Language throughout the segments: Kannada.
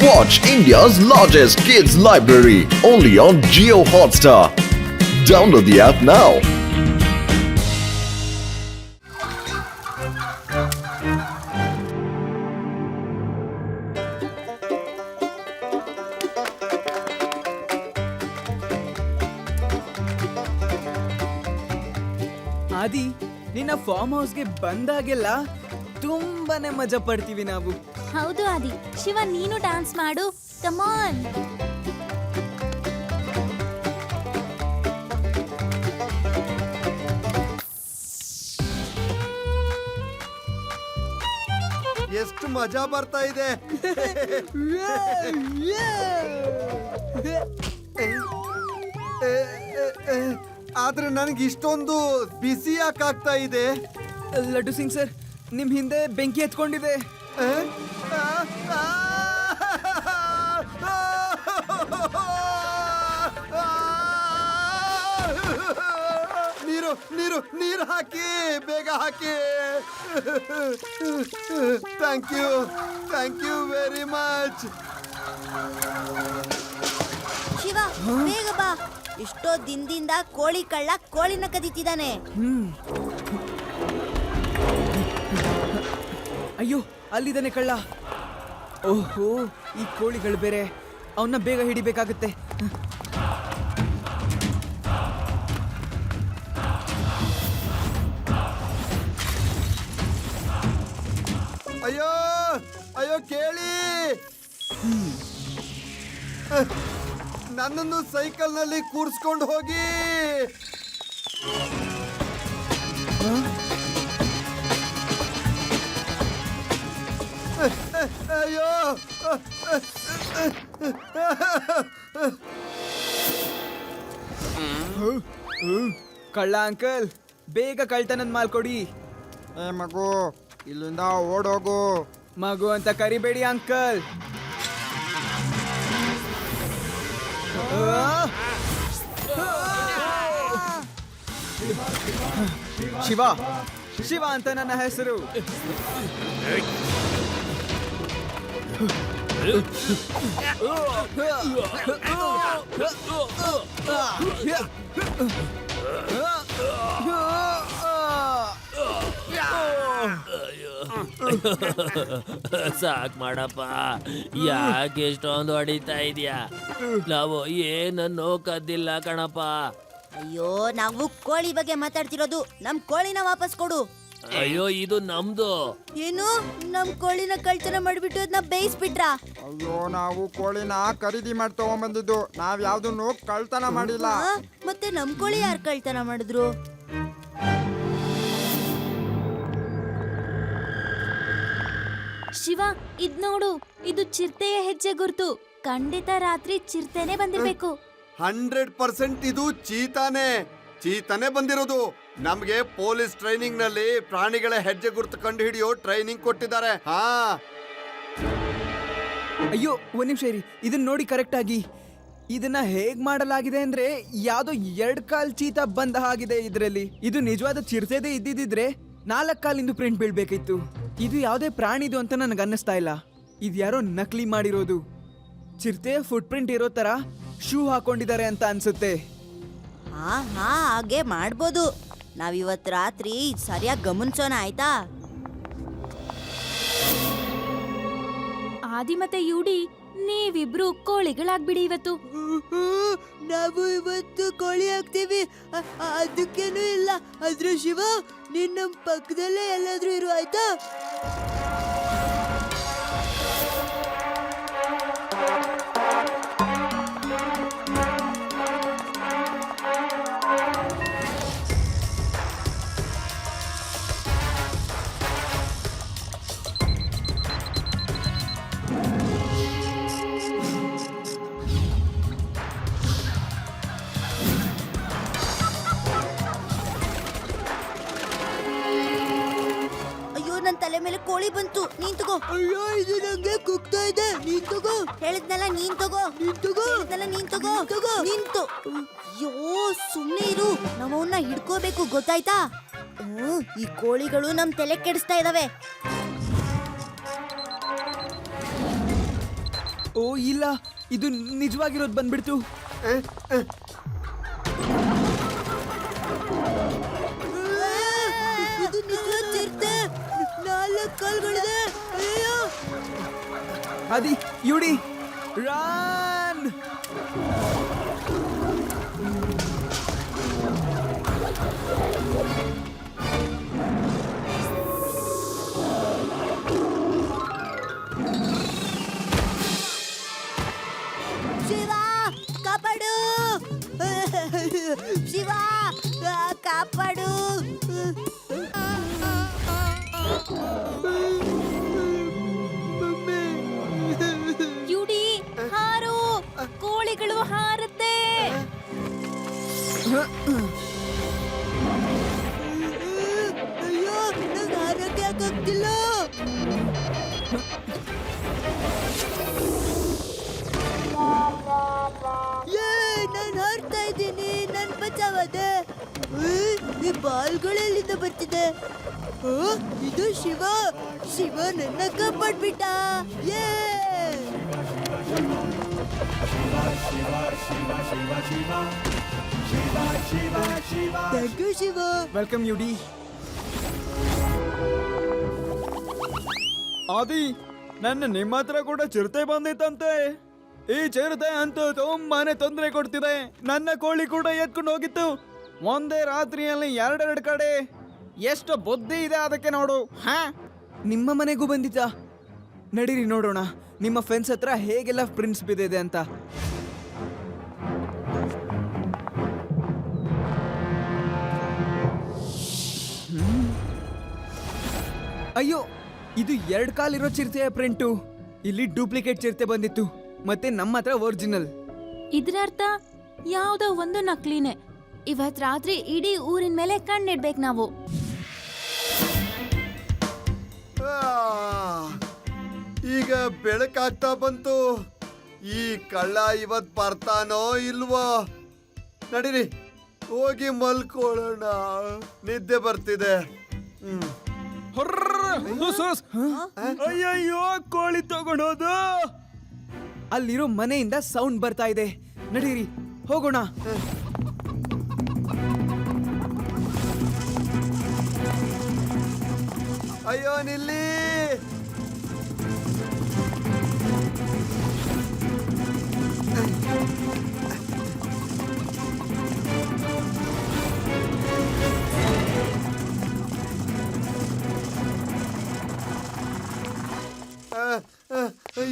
Watch India's largest kids library only on Jio Hotstar. Download the app now. ಆದಿ, ನಿನ್ನ ಫಾರ್ಮ್ ಹೌಸ್ಗೆ ಬಂದಾಗೆಲ್ಲ ತುಂಬಾನೇ ಮಜಾ ಪಡ್ತೀವಿ ನಾವು. ಹೌದು ಆದಿ. ಶಿವ, ನೀನು ಡ್ಯಾನ್ಸ್ ಮಾಡು. Come on. ಎಷ್ಟು ಮಜಾ ಬರ್ತಾ ಇದೆ. ಆದ್ರೆ ನನಗೆ ಇಷ್ಟೊಂದು ಬಿಸಿ ಯಾಕಾಗ್ತಾ ಇದೆ? ಲಡ್ಡು ಸಿಂಗ್ ಸರ್, ನಿಮ್ ಹಿಂದೆ ಬೆಂಕಿ ಎತ್ಕೊಂಡಿದೆ. ನೀರು ನೀರು ನೀರು ಹಾಕಿ, ಬೇಗ ಹಾಕಿ. Thank you very much. Shiva, ಬೇಗ ಬಾ. ಎಷ್ಟೋ ದಿನದಿಂದ ಕೋಳಿ ಕಳ್ಳ ಕೋಳಿನ ಕದೀತಿದ್ದಾನೆ. ಅಯ್ಯೋ, ಅಲ್ಲಿದ್ದಾನೆ ಕಳ್ಳ. ಓಹೋ, ಈ ಕೋಳಿಗಳು ಬೇರೆ. ಅವನ್ನ ಬೇಗ ಹಿಡಿಬೇಕಾಗುತ್ತೆ. ಅಯ್ಯೋ ಅಯ್ಯೋ, ಕೇಳಿ, ನನ್ನನ್ನು ಸೈಕಲ್ ನಲ್ಲಿ ಕೂರ್ಸ್ಕೊಂಡು ಹೋಗಿ. ಅಯ್ಯೋ, ಕಳ್ಳ ಅಂಕಲ್, ಬೇಗ ಕಳ್ತನನ್ ಮಾಡ್ಕೊಡಿ. ಏ ಮಗು, ಇಲ್ಲಿಂದ ಓಡೋಗು. ಮಗು ಅಂತ ಕರಿಬೇಡಿ ಅಂಕಲ್. ಶಿವ, ಶಿವ ಅಂತ ನನ್ನ ಹೆಸರು. ಸಾಕ್ ಮಾಡಪ್ಪ, ಯಾಕೆ ಎಷ್ಟೊಂದು ಹೊಡಿತಾ ಇದೀಯಾ? ನಾವು ಏನನ್ನೋ ಕದ್ದಿಲ್ಲ ಕಣಪ್ಪ. ಅಯ್ಯೋ, ನಾವು ಕೋಳಿ ಬಗ್ಗೆ ಮಾತಾಡ್ತಿರೋದು. ನಮ್ ಕೋಳಿನ ವಾಪಸ್ ಕೊಡು. ಅಯ್ಯೋ, ಇದು ನಮ್ದು. ಏನು, ನಮ್ ಕೋಳಿನ ಕಳ್ತನ ಮಾಡ್ಬಿಟ್ಟು ಅದನ್ನ ಬೇಯಿಸ್ಬಿಟ್ರ? ಅಯ್ಯೋ, ನಾವು ಕೋಳಿನ ಖರೀದಿ ಮಾಡಿ ತಗೊಂಡ್ಬಂದಿದ್ದು. ನಾವ್ ಯಾವ್ದನ್ನು ಕಳ್ತನ ಮಾಡಿಲ್ಲ. ಮತ್ತೆ ನಮ್ ಕೋಳಿ ಯಾರು ಕಳ್ತನ ಮಾಡಿದ್ರು? ಶಿವ, ಇದ್ ನೋಡು. ಇದು ಚಿರತೆಯ ಹೆಜ್ಜೆ ಗುರ್ತು. ಖಂಡಿತ ರಾತ್ರಿ ಚಿರತೆನೆ ಬಂದಿರ್ಬೇಕು. 100% ಇದು ಚೀತಾನೆ ಬಂದಿರೋದು. ನಮ್ಗೆ ಪೊಲೀಸ್ ಟ್ರೈನಿಂಗ್ ನಲ್ಲಿ ಪ್ರಾಣಿಗಳ ಹೆಜ್ಜೆ ಗುರುತು ಕಂಡು ಹಿಡಿಯೋ ಟ್ರೈನಿಂಗ್ ಕೊಟ್ಟಿದ್ದಾರೆ. ಹಾ, ಅಯ್ಯೋ, ಒಂದ್ ನಿಮಿಷ ಇರಿ. ಇದನ್ನ ನೋಡಿ ಕರೆಕ್ಟ್ ಆಗಿ. ಇದನ್ನ ಹೇಗ್ ಮಾಡಲಾಗಿದೆ ಅಂದ್ರೆ ಯಾವ್ದೋ 2 ಕಾಲ್ ಚೀತಾ ಬಂದ ಹಾಗಿದೆ ಇದ್ರಲ್ಲಿ. ಇದು ನಿಜವಾದ ಚಿರತೆದೇ ಇದ್ದಿದ್ರೆ 4 ಕಾಲಿಂದು ಪ್ರಿಂಟ್ ಬೀಳ್ಬೇಕಿತ್ತು. ಇದು ಯಾವ್ದೇ ಪ್ರಾಣಿದು ಅಂತ ನನಗೆ ಅನ್ನಿಸ್ತಾ ಇಲ್ಲ. ಇದ್ಯಾರೋ ನಕಲಿ ಮಾಡಿರೋದು. ಚಿರತೆಯ ಫುಟ್ ಪ್ರಿಂಟ್ ಇರೋ ತರ ಶೂ ಹಾಕೊಂಡಿದ್ದಾರೆ ಅಂತ ಅನ್ಸುತ್ತೆ. ಹಾ, ಹಾಗೆ ಮಾಡ್ಬೋದು. ನಾವಿವತ್ ರಾತ್ರಿ ಸರಿಯಾಗಿ ಗಮನಿಸೋಣ, ಆಯ್ತಾ? ಆದಿ ಮತ್ತೆ ಯುಡಿ, ನೀವಿಬ್ರು ಕೋಳಿಗಳಾಗ್ಬಿಡಿ ಇವತ್ತು. ನಾವು ಇವತ್ತು ಕೋಳಿ ಹಾಕ್ತೀವಿ. ಅದಕ್ಕೇನು ಇಲ್ಲ. ಆದ್ರೆ ಶಿವ, ನೀನ್ ನಮ್ ಪಕ್ಕದಲ್ಲೇ ಎಲ್ಲಾದ್ರೂ ಇರು, ಆಯ್ತಾ? ತಲೆ ಮೇಲೆ ಕೋಳಿ ಬಂತು. ನೀನ್ ತಗೋ. ಅಯ್ಯೋ, ಇದು ನಂಗೆ ಕುಗ್ತಾ ಇದೆ. ನೀನ್ ತಗೋ. ಹೇಳಿದ್ನಲ್ಲ, ನೀನ್ ತಗೋ. ಹೇಳಿದ್ನಲ್ಲ, ನೀನ್ ತಗೋ. ನಿಂತು. ಅಯ್ಯೋ, ಸುಮ್ನೆ ಇರು. ನಾವು ಅವನ್ನ ಹಿಡ್ಕೋಬೇಕು, ಗೊತ್ತಾಯ್ತಾ? ಈ ಕೋಳಿಗಳು ನಮ್ ತಲೆ ಕೆಡಿಸ್ತಾ ಇದಾವೆ. ಓ ಇಲ್ಲ, ಇದು ನಿಜವಾಗಿರೋದು ಬಂದ್ಬಿಡ್ತು. ಇದು ನಿಜ ಚಿರತೆ. 4 ಕಾಲ್ಗಳಿದೆ. ಅಯ್ಯೋ, ಆದಿ, ಯುಡಿ, ರಾನ್! ಶಿವ ಕಾಪಾಡು. ಶಿವ ಕಾಪಾಡು. ಯುಡಿ ಹಾರು, ಕೋಳಿಗಳು ಹಾರುತ್ತೆ. ಅಯ್ಯೋ, ನಂಗೆ ಹಾರಕ್ಕೆ ಆಗೋಗ್ತಿಲ್ಲ. ನಾನು ಹಾರ್ತಾ ಇದ್ದೀನಿ. ನನ್ ಬಚಾವದೆ. ಈ ಬಾಲ್ಗಳೆಲ್ಲಿಂದ ಬರ್ತಿದೆ? ಇದು ಶಿವ. ಶಿವ ನನ್ನ ಕಾಪಾಡ್ಬಿಟ್ಟ. ಯೇ! Thank you Shiva. ವೆಲ್ಕಮ್ ಯುಡಿ. ಆದಿ, ನಿಮ್ಮ ಹತ್ರ ಕೂಡ ಚಿರತೆ ಬಂದಿತ್ತಂತೆ. ಈ ಚಿರತೆ ಅಂತೂ ತುಂಬಾನೇ ತೊಂದರೆ ಕೊಡ್ತಿದೆ. ನನ್ನ ಕೋಳಿ ಕೂಡ ಎತ್ಕೊಂಡು ಹೋಗಿತ್ತು. ಒಂದೇ ರಾತ್ರಿಯಲ್ಲಿ 2 ಕಡೆ. ಎಷ್ಟು ಬುದ್ಧಿ ಇದೆ ಅದಕ್ಕೆ ನೋಡು. ಹಾ, ನಿಮ್ಮ ಮನೆಗೂ ಬಂದಿತ್ತ? ನಡೀರಿ ನೋಡೋಣ ನಿಮ್ಮ ಫೆನ್ಸ್ ಹತ್ರ ಹೇಗೆಲ್ಲ ಪ್ರಿನ್ಸ್ ಬಿದ್ದಿದೆ ಅಂತ. ಅಯ್ಯೋ, ಇದು 2 ಕಾಲಿರೋ ಚಿರತೆಯ ಪ್ರಿಂಟು. ಇಲ್ಲಿ ಡೂಪ್ಲಿಕೇಟ್ ಚಿರತೆ ಬಂದಿತ್ತು, ಮತ್ತೆ ನಮ್ಮ ಹತ್ರ ಒರಿಜಿನಲ್. ಇದ್ರ ಅರ್ಥ ಯಾವ್ದೋ ಒಂದು ನಕಲಿನೇ. ಇವತ್ ರಾತ್ರಿ ಇಡೀ ಊರಿನ ಮೇಲೆ ಕಣ್ಣಿಡ್ಬೇಕು ನಾವು. ಈಗ ಬೆಳಕಾಗ್ತಾ ಬಂತು. ಈ ಕಳ್ಳ ಇವತ್ ಬರ್ತಾನೋ ಇಲ್ವೋ? ನಡೀರಿ ಹೋಗಿ ಮಲ್ಕೊಳ್ಳೋಣ, ನಿದ್ದೆ ಬರ್ತಿದೆ. ಅಯ್ಯಯ್ಯೋ, ಕೋಳಿ ತಗೊಂಡೋದು. ಅಲ್ಲಿರೋ ಮನೆಯಿಂದ ಸೌಂಡ್ ಬರ್ತಾ ಇದೆ. ನಡೀರಿ ಹೋಗೋಣ. ಅಯ್ಯೋ ನಿಲ್ಲಿ.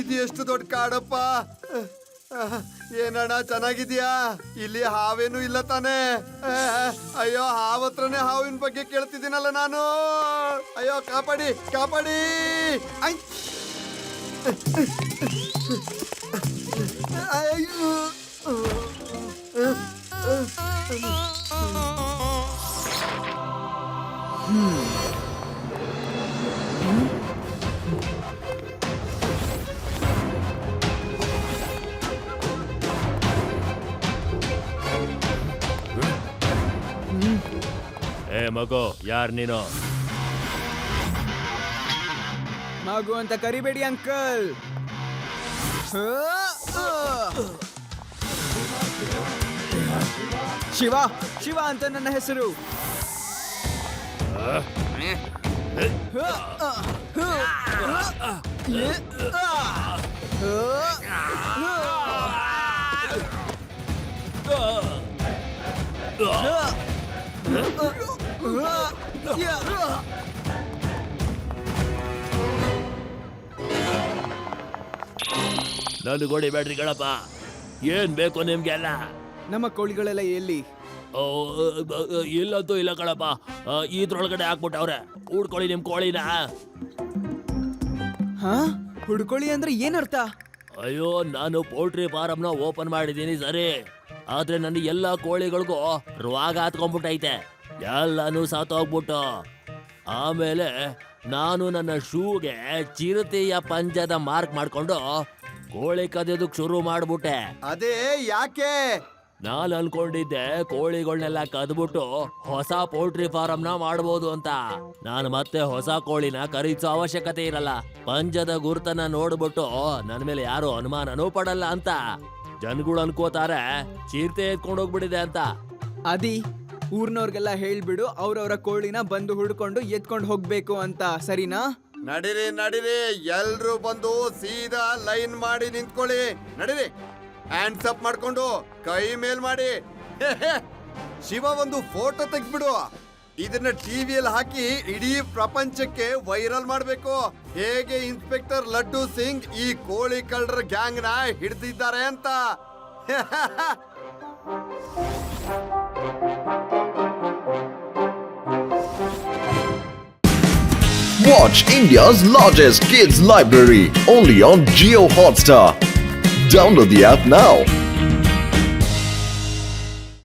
ಇದು ಎಷ್ಟು ದೊಡ್ಡ ಕಾಡಪ್ಪ. ಏನಣ್ಣ, ಚೆನ್ನಾಗಿದ್ಯಾ? ಇಲ್ಲಿ ಹಾವೇನು ಇಲ್ಲ ತಾನೆ? ಅಯ್ಯೋ, ಹಾವತ್ರನೇ ಹಾವಿನ ಬಗ್ಗೆ ಕೇಳ್ತಿದ್ದೀನಲ್ಲ ನಾನು. ಅಯ್ಯೋ, ಕಾಪಾಡಿ ಕಾಪಾಡಿ. ಅಯ್ಯೋ, ಏ ಮಗು, ಯಾರ್ ನೀನು? ಮಗು ಅಂತ ಕರಿಬೇಡಿ ಅಂಕಲ್. ಶಿವ, ಶಿವ ಅಂತ ನನ್ನ ಹೆಸರು. ನಾನು ಗೋಡಿ ಬ್ಯಾಟ್ರಿ ಕಣಪ್ಪ. ಏನ್ ಬೇಕು ನಿಮ್ಗೆಲ್ಲ? ನಮ್ಮ ಕೋಳಿಗಳೆಲ್ಲ ಎಲ್ಲಿ? ಇಲ್ಲಂತೂ ಇಲ್ಲ ಕಣಪ್ಪ. ಇದ್ರೊಳಗಡೆ ಹಾಕ್ಬಿಟ್ಟವ್ರೆ. ಉಡ್ಕೊಳ್ಳಿ ನಿಮ್ ಕೋಳಿನ. ಹಾ, ಹುಡ್ಕೊಳ್ಳಿ ಅಂದ್ರೆ ಏನರ್ಥ? ಅಯ್ಯೋ, ನಾನು ಪೋಲ್ಟ್ರಿ ಫಾರಮ್ನ ಓಪನ್ ಮಾಡಿದ್ದೀನಿ ಸರಿ, ಆದ್ರೆ ನನ್ನ ಎಲ್ಲಾ ಕೋಳಿಗಳಿಗೂ ರೋಗ ಹತ್ಕೊಂಡ್ಬಿಟ್ಟೈತೆ. ಎಲ್ಲಾನು ಸತ್ತೋಗ್ಬಿಟ್ಟು. ಆಮೇಲೆ ನಾನು ನನ್ನ ಶೂಗೆ ಚಿರತೆಯ ಪಂಜದ ಮಾರ್ಕ್ ಮಾಡ್ಕೊಂಡು ಕೋಳಿ ಕದಿಯೋದಕ್ಕೆ ಶುರು ಮಾಡ್ಬಿಟ್ಟೆ. ಅದೇ ಯಾಕೆ? ನಾನು ಅನ್ಕೊಂಡಿದ್ದೆ ಕೋಳಿಗಳನ್ನೆಲ್ಲ ಕದ್ಬಿಟ್ಟು ಹೊಸ ಪೋಲ್ಟ್ರಿ ಫಾರಂ ನ ಮಾಡ್ಬೋದು ಅಂತ. ನಾನು ಮತ್ತೆ ಹೊಸ ಕೋಳಿನ ಖರೀದಿಸೋ ಅವಶ್ಯಕತೆ ಇರಲ್ಲ. ಪಂಜದ ಗುರ್ತನ ನೋಡ್ಬಿಟ್ಟು ನನ್ ಮೇಲೆ ಯಾರು ಅನುಮಾನನೂ ಪಡಲ್ಲ ಅಂತ. ಜನಗಳು ಅನ್ಕೋತಾರೆ ಚಿರತೆ ಎತ್ಕೊಂಡು ಹೋಗ್ಬಿಟ್ಟಿದೆ ಅಂತ. ಅದಿ ಊರ್ನವ್ರಿಗೆಲ್ಲ ಹೇಳ್ಬಿಡು ಅವ್ರವ್ರ ಕೋಳಿನ ಬಂದು ಹುಡ್ಕೊಂಡು ಎತ್ಕೊಂಡು ಹೋಗ್ಬೇಕು ಅಂತ, ಸರಿನಾ? ನಡೀರಿ ನಡೀರಿ, ಎಲ್ರು ಬಂದು ಸೀದಾ ಲೈನ್ ಮಾಡಿ ನಿಂತ್ಕೊಳ್ಳಿ. ನಡೀರಿ, ಹ್ಯಾಂಡ್ಸ್ ಅಪ್ ಮಾಡ್ಕೊಂಡು ಕೈ ಮೇಲ್ ಮಾಡಿ. ಶಿವ, ಒಂದು ಫೋಟೋ ತೆಗ್ದ್ಬಿಡು. ಇದನ್ನ ಟಿವಿಯಲ್ಲಿ ಹಾಕಿ ಇಡೀ ಪ್ರಪಂಚಕ್ಕೆ ವೈರಲ್ ಮಾಡ್ಬೇಕು. ಹೇಗೆ ಇನ್ಸ್ಪೆಕ್ಟರ್ ಲಡ್ಡು ಸಿಂಗ್ ಈ ಕೋಳಿ ಕಳ್ಳರ ಗ್ಯಾಂಗ್ ನ ಹಿಡಿದಿದ್ದಾರೆ ಅಂತ. Watch India's largest kids library only on Geo Hotstar. Download the app now.